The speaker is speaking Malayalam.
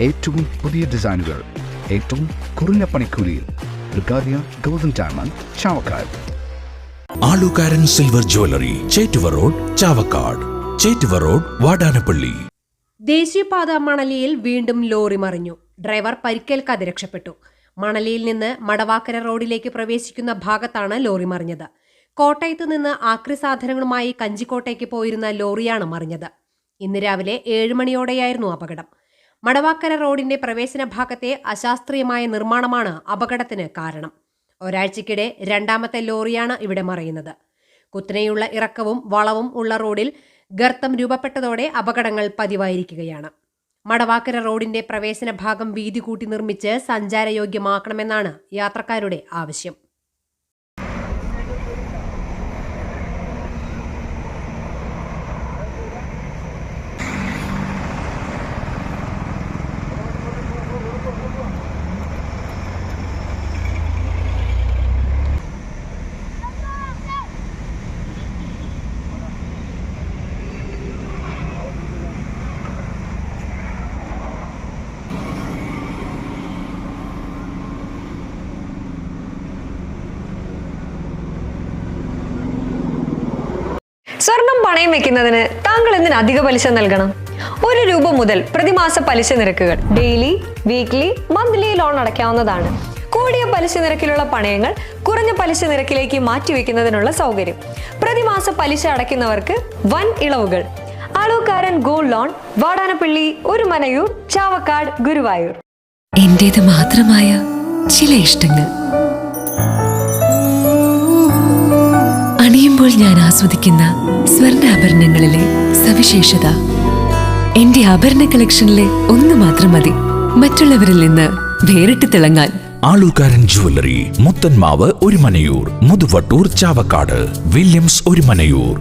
ഏറ്റവും പുതിയ ഡിസൈനുകൾ ഏറ്റവും കുറഞ്ഞ പണിക്കൂലിയിൽ ബ്രിഗാദിയ ഗോൾഡൻ ഡയമണ്ട് ചാവക്കാട്. ആലുകാരൻ silver jewellery, Chettuva road, Chavakkad. Chettuva road, Vadanappally. ദേശീയപാത മണലിയിൽ വീണ്ടും ലോറി മറിഞ്ഞു. ഡ്രൈവർ പരിക്കേൽക്കാതെ രക്ഷപ്പെട്ടു. മണലിയിൽ നിന്ന് മടവാക്കര റോഡിലേക്ക് പ്രവേശിക്കുന്ന ഭാഗത്താണ് ലോറി മറിഞ്ഞത്. കോട്ടയത്ത് നിന്ന് ആക്രി സാധനങ്ങളുമായി കഞ്ചിക്കോട്ടേക്ക് പോയിരുന്ന ലോറിയാണ് മറിഞ്ഞത്. ഇന്ന് രാവിലെ 7 മണിയോടെയായിരുന്നു അപകടം. മടവാക്കര റോഡിന്റെ പ്രവേശന ഭാഗത്തെ അശാസ്ത്രീയമായ നിർമ്മാണമാണ് അപകടത്തിന് കാരണം. ഒരാഴ്ചക്കിടെ രണ്ടാമത്തെ ലോറിയാണ് ഇവിടെ മറിയുന്നത്. കുത്തനെയുള്ള ഇറക്കവും വളവും ഉള്ള റോഡിൽ ഗർത്തം രൂപപ്പെട്ടതോടെ അപകടങ്ങൾ പതിവായിരിക്കുകയാണ്. മടവാക്കര റോഡിന്റെ പ്രവേശന ഭാഗം വീതി കൂട്ടി നിർമ്മിച്ച് സഞ്ചാരയോഗ്യമാക്കണമെന്നാണ് യാത്രക്കാരുടെ ആവശ്യം. സ്വർണം പണയം വെക്കുന്നതിന് താങ്കൾ എന്തിന് അധിക പലിശ നൽകണം? 1 രൂപ മുതൽ പ്രതിമാസ പലിശ നിരക്കുകൾ ഡെയിലി, വീക്ക്ലി, മന്ത്ലി ലോൺ അടയ്ക്കാവുന്നതാണ്. കൂടിയ പലിശ നിരക്കിലുള്ള പണയങ്ങൾ കുറഞ്ഞ പലിശ നിരക്കിലേക്ക് മാറ്റിവെക്കുന്നതിനുള്ള സൗകര്യം. പ്രതിമാസ പലിശ അടയ്ക്കുന്നവർക്ക് വൻ ഇളവുകൾ. ആലുകാരൻ ഗോൾഡ് ലോൺ, വാടാനപ്പള്ളി, ഒരുമനയൂർ, ചാവക്കാട്, ഗുരുവായൂർ. എന്റേത് മാത്രമായ ചില ഇഷ്ടങ്ങൾ അണിയുമ്പോൾ ഞാൻ ആസ്വദിക്കുന്ന സ്വർണ്ണാഭരണങ്ങളിലെ സവിശേഷത. എന്റെ ആഭരണ കളക്ഷനിലെ ഒന്ന് മാത്രം മതി മറ്റുള്ളവരിൽ നിന്ന് വേറിട്ട് തിളങ്ങാൻ. ആലുകാരൻ ജ്വല്ലറി, മുത്തൻമാവ്, ഒരുമനയൂർ, മുതുവട്ടൂർ, ചാവക്കാട്, വില്യംസ്, ഒരുമനയൂർ.